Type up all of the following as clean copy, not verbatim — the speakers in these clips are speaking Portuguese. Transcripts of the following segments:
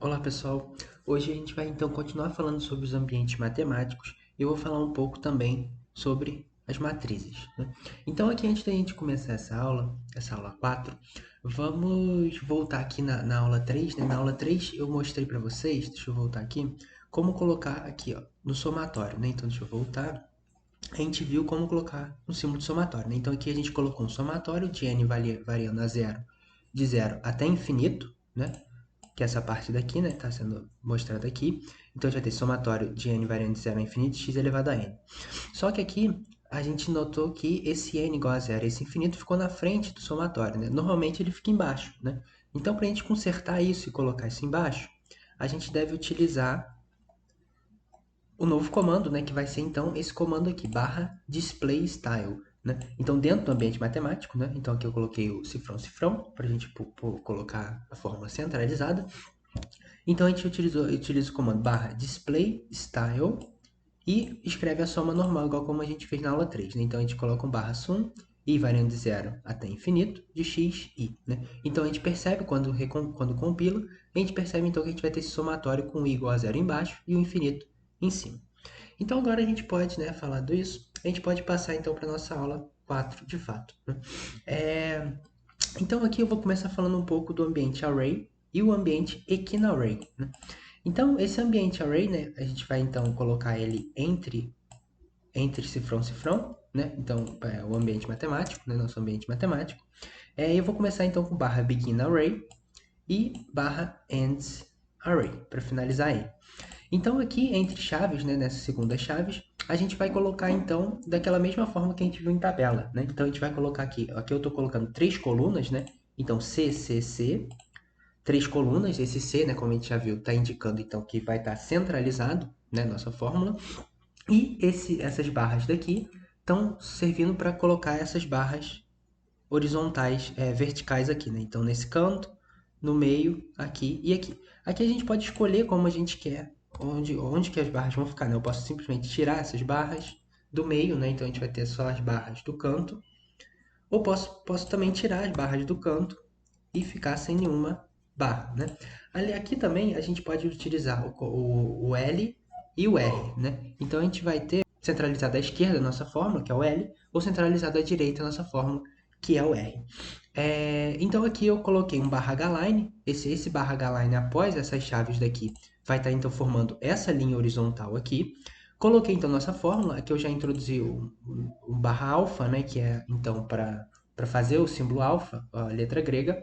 Olá pessoal, hoje a gente vai então continuar falando sobre os ambientes matemáticos e eu vou falar um pouco também sobre as matrizes, né? Então aqui antes da gente começar essa aula 4, vamos voltar aqui na aula 3, né? Na aula 3 eu mostrei para vocês, deixa eu voltar aqui, como colocar aqui ó, no somatório, né? Então deixa eu voltar, a gente viu como colocar um símbolo de somatório, né? Então aqui a gente colocou um somatório de n variando a zero, de zero até infinito, né? Que é essa parte daqui, né, está sendo mostrada aqui. Então, a gente vai ter somatório de n variando de 0 a infinito, x elevado a n. Só que aqui, a gente notou que esse n igual a zero, esse infinito, ficou na frente do somatório, né? Normalmente, ele fica embaixo, né? Então, para a gente consertar isso e colocar isso embaixo, a gente deve utilizar o novo comando, né, que vai ser, então, esse comando aqui, barra displayStyle, né? Então, dentro do ambiente matemático, né? Então, aqui eu coloquei o cifrão, para a gente colocar a fórmula centralizada. Então a gente utiliza o comando barra display style e escreve a soma normal, igual como a gente fez na aula 3, né? Então a gente coloca um barra sum, i variando de zero até infinito, de x, i, né? Então a gente percebe, quando compila, a gente percebe então que a gente vai ter esse somatório com i igual a zero embaixo e o infinito em cima. Então agora a gente pode, né, falar disso, a gente pode passar então para a nossa aula 4 de fato, né? É, então aqui eu vou começar falando um pouco do ambiente array e o ambiente equinarray, né? Então esse ambiente array, né, a gente vai então colocar ele entre cifrão e cifrão, né? Então é o ambiente matemático, né, nosso ambiente matemático. Eu vou começar então com barra begin array e barra ends array para finalizar ele. Então aqui entre chaves, né, nessas segundas chaves, a gente vai colocar então daquela mesma forma que a gente viu em tabela, né? Então a gente vai colocar aqui eu estou colocando três colunas, né? Então C, C, C, três colunas, esse C, né, como a gente já viu, está indicando então que vai estar centralizado, né, nossa fórmula, e essas barras daqui estão servindo para colocar essas barras horizontais, verticais aqui, né? Então nesse canto, no meio, aqui e aqui. Aqui a gente pode escolher como a gente quer, onde que as barras vão ficar, né? Eu posso simplesmente tirar essas barras do meio, né? Então a gente vai ter só as barras do canto, ou posso também tirar as barras do canto e ficar sem nenhuma barra, né? Aqui também a gente pode utilizar o L e o R, né? Então a gente vai ter centralizado à esquerda a nossa fórmula, que é o L, ou centralizado à direita a nossa fórmula, que é o R. Então aqui eu coloquei um barra H-line, esse barra H-line após essas chaves daqui vai estar então formando essa linha horizontal aqui. Coloquei então nossa fórmula, aqui eu já introduzi o barra alfa, né, que é então para fazer o símbolo alfa, a letra grega,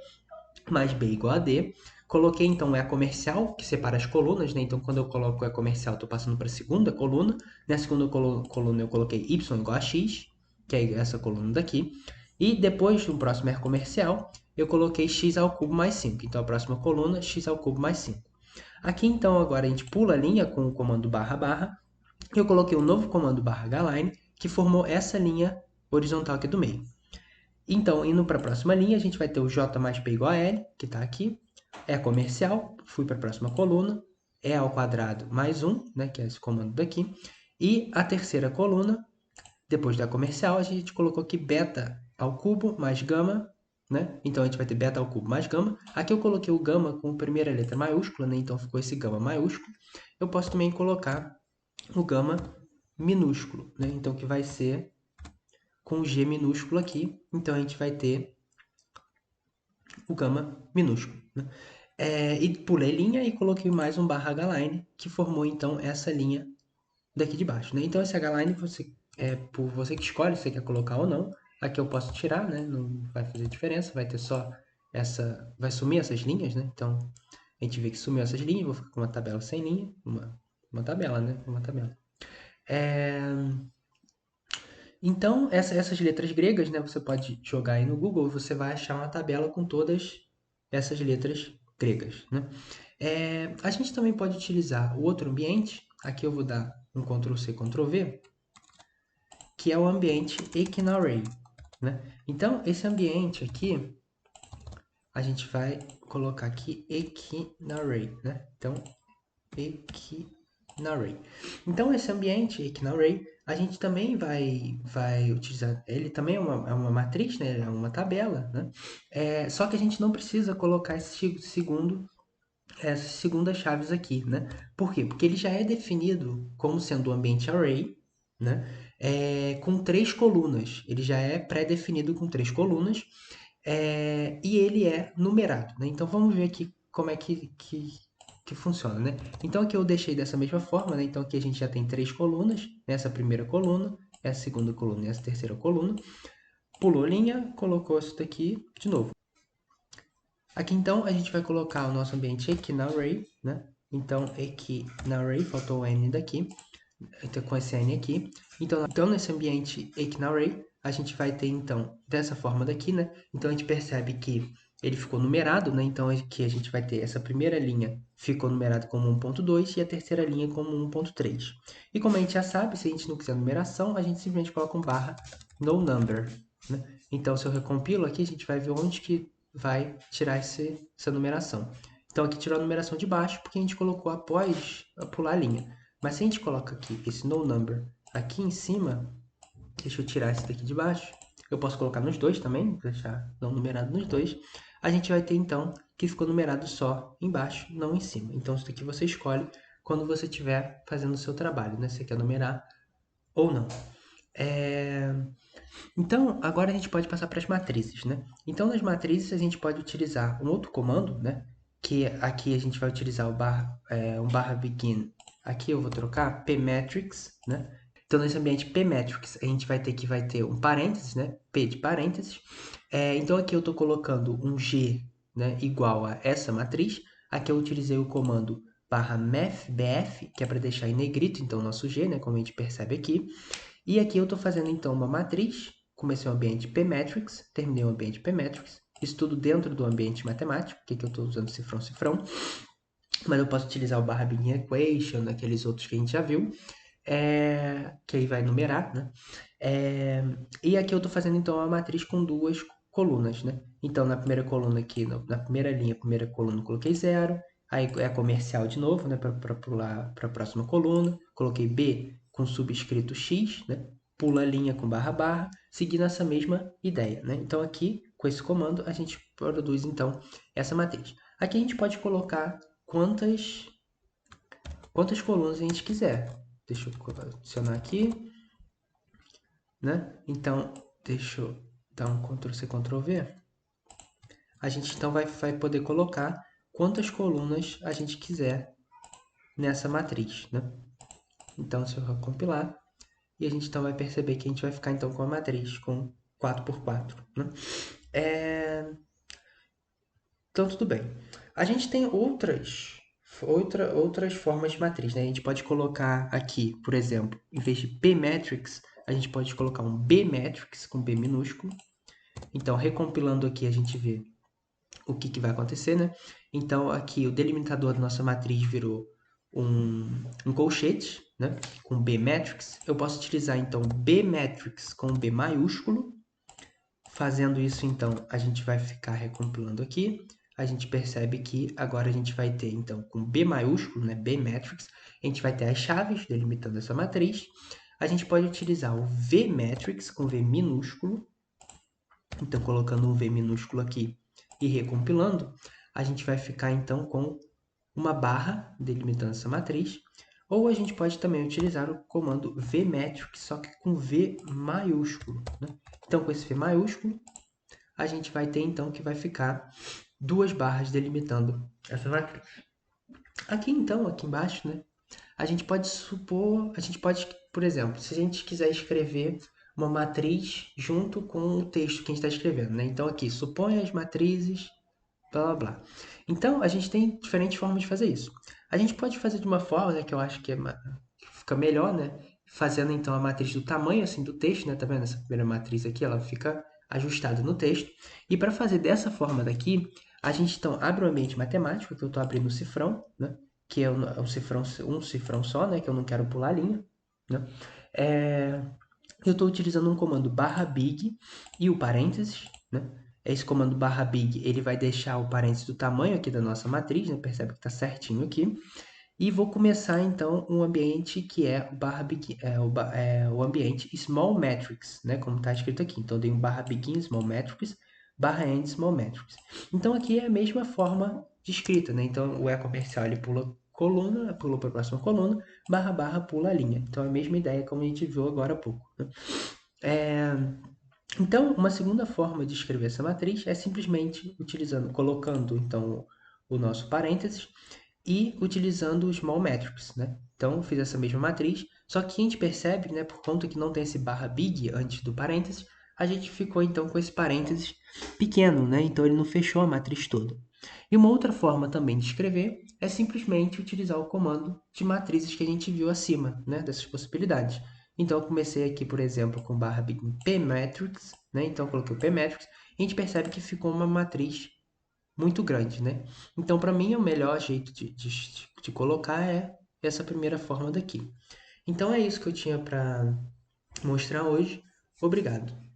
mais B igual a D. Coloquei então o E comercial, que separa as colunas, né? Então quando eu coloco o E comercial, estou passando para a segunda coluna. Na segunda coluna eu coloquei Y igual a X, que é essa coluna daqui. E depois, no próximo E comercial, eu coloquei X ao cubo mais 5. Então a próxima coluna, X ao cubo mais 5. Aqui então agora a gente pula a linha com o comando barra barra. Eu coloquei um novo comando barra H-line, que formou essa linha horizontal aqui do meio. Então, indo para a próxima linha, a gente vai ter o J mais P igual a L, que está aqui. É comercial, fui para a próxima coluna. É ao quadrado mais 1, né, que é esse comando daqui. E a terceira coluna, depois da comercial, a gente colocou aqui beta ao cubo mais gama, né? Então, a gente vai ter beta ao cubo mais gama. Aqui eu coloquei o gama com a primeira letra maiúscula, né? Então, ficou esse gama maiúsculo. Eu posso também colocar o gama minúsculo, né? Então, que vai ser com G minúsculo aqui. Então, a gente vai ter o gama minúsculo, né? E pulei linha e coloquei mais um barra H-line, que formou então essa linha daqui de baixo, né? Então esse H-line é por você que escolhe se você quer colocar ou não. Aqui eu posso tirar, né? Não vai fazer diferença, vai ter só vai sumir essas linhas, né? Então a gente vê que sumiu essas linhas, vou ficar com uma tabela sem linha, uma tabela, né? Uma tabela. É, Então, essas letras gregas, né, você pode jogar aí no Google e você vai achar uma tabela com todas essas letras gregas, né? A gente também pode utilizar o outro ambiente, aqui eu vou dar um Ctrl+C, Ctrl+V, que é o ambiente Equinarray, né? Então, esse ambiente aqui, a gente vai colocar aqui Equinarray, né? Então, Equinarray. Então, esse ambiente Equinarray, a gente também vai utilizar, ele também é uma matriz, né? É uma tabela, né? Só que a gente não precisa colocar esse segundo essas segundas chaves aqui, né? Por quê? Porque ele já é definido como sendo um ambiente array, né? Com 3 colunas. Ele já é pré-definido com 3 colunas, e ele é numerado, né? Então vamos ver aqui como é que funciona, né? Então aqui eu deixei dessa mesma forma, né? Então aqui a gente já tem 3 colunas, essa primeira coluna, essa segunda coluna e essa terceira coluna. Pulou linha, colocou isso daqui de novo. Aqui então a gente vai colocar o nosso ambiente aqui na array, né? Então aqui na array, faltou o N daqui, então com esse N aqui. Então nesse ambiente aqui na array, a gente vai ter então dessa forma daqui, né? Então a gente percebe que ele ficou numerado, né? Então aqui a gente vai ter essa primeira linha ficou numerada como 1.2 e a terceira linha como 1.3. E como a gente já sabe, se a gente não quiser numeração, a gente simplesmente coloca um barra no number, né? Então se eu recompilo aqui, a gente vai ver onde que vai tirar essa numeração. Então aqui tirou a numeração de baixo porque a gente colocou após pular a linha. Mas se a gente coloca aqui esse no number aqui em cima, deixa eu tirar esse daqui de baixo, eu posso colocar nos dois também, deixar não numerado nos dois, a gente vai ter então que ficou numerado só embaixo, não em cima. Então isso daqui você escolhe quando você estiver fazendo o seu trabalho, né? Se você quer numerar ou não. Então, agora a gente pode passar para as matrizes, né? Então, nas matrizes, a gente pode utilizar um outro comando, né? Que aqui a gente vai utilizar um barra begin. Aqui eu vou trocar pmatrix, né? Então, nesse ambiente pmatrix, a gente vai ter um parênteses, né? P de parênteses. Então, aqui eu estou colocando um G, né? Igual a essa matriz. Aqui eu utilizei o comando barra mathbf, que é para deixar em negrito, então, o nosso G, né? Como a gente percebe aqui. E aqui eu estou fazendo então uma matriz, comecei o ambiente pmatrix, terminei o ambiente pmatrix, isso tudo dentro do ambiente matemático, que eu estou usando cifrão, cifrão, mas eu posso utilizar o barra begin equation, aqueles outros que a gente já viu, que aí vai numerar, né? E aqui eu estou fazendo então uma matriz com 2 colunas, né? Então na primeira coluna aqui, na primeira linha, primeira coluna, coloquei 0, aí é comercial de novo, né? Para pular para a próxima coluna, coloquei B com subscrito X, né? Pula a linha com barra barra, seguindo essa mesma ideia, né? Então aqui, com esse comando, a gente produz então essa matriz. Aqui a gente pode colocar quantas colunas a gente quiser. Deixa eu adicionar aqui, né? Então, deixa eu dar um Ctrl C, Ctrl V. A gente então vai poder colocar quantas colunas a gente quiser nessa matriz, né? Então, se eu recompilar, e a gente então vai perceber que a gente vai ficar então com a matriz com 4x4, né? Então, tudo bem. A gente tem outras formas de matriz, né? A gente pode colocar aqui, por exemplo, em vez de P-matrix, a gente pode colocar um B-matrix com B minúsculo. Então, recompilando aqui, a gente vê o que vai acontecer, né? Então, aqui o delimitador da nossa matriz virou um colchete, né? Com B-matrix. Eu posso utilizar, então, B-matrix com B maiúsculo. Fazendo isso, então, a gente vai ficar recompilando aqui. A gente percebe que agora a gente vai ter, então, com B maiúsculo, né, B matrix, a gente vai ter as chaves delimitando essa matriz. A gente pode utilizar o V matrix com V minúsculo. Então, colocando um V minúsculo aqui e recompilando, a gente vai ficar, então, com uma barra delimitando essa matriz. Ou a gente pode também utilizar o comando vmatrix, só que com V maiúsculo, né? Então, com esse V maiúsculo, a gente vai ter então que vai ficar 2 barras delimitando essa matriz. Aqui então, aqui embaixo, né, a gente pode por exemplo, se a gente quiser escrever uma matriz junto com o texto que a gente está escrevendo, né? Então aqui, supõe as matrizes, blá blá blá. Então a gente tem diferentes formas de fazer isso. A gente pode fazer de uma forma, né, que eu acho que fica melhor, né? Fazendo então a matriz do tamanho assim do texto, né? Tá vendo essa primeira matriz aqui? Ela fica ajustada no texto. E para fazer dessa forma daqui, a gente então abre o ambiente matemático, que eu estou abrindo o cifrão, né? Que é um cifrão só, né? Que eu não quero pular a linha, né? Eu estou utilizando um comando barra big e o parênteses, né? Esse comando barra big, ele vai deixar o parênteses do tamanho aqui da nossa matriz, né? Percebe que está certinho aqui. E vou começar, então, um ambiente que é o barra begin, o ambiente small matrix, né? Como está escrito aqui. Então, eu dei um barra begin small matrix, barra end small matrix. Então, aqui é a mesma forma escrita, né? Então, o E comercial, ele pula coluna, pula para a próxima coluna, barra, barra, pula a linha. Então, é a mesma ideia como a gente viu agora há pouco, né? É, então, uma segunda forma de escrever essa matriz é simplesmente colocando, então, o nosso parênteses e utilizando o small matrix, né? Então, eu fiz essa mesma matriz, só que a gente percebe, né, por conta que não tem esse barra big antes do parênteses, a gente ficou então com esse parênteses pequeno, né? Então, ele não fechou a matriz toda. E uma outra forma também de escrever é simplesmente utilizar o comando de matrizes que a gente viu acima, né, dessas possibilidades. Então, eu comecei aqui, por exemplo, com barra big pmatrix, né? Então, eu coloquei o pmatrix e a gente percebe que ficou uma matriz muito grande, né? Então, para mim, o melhor jeito de colocar é essa primeira forma daqui. Então, é isso que eu tinha para mostrar hoje. Obrigado.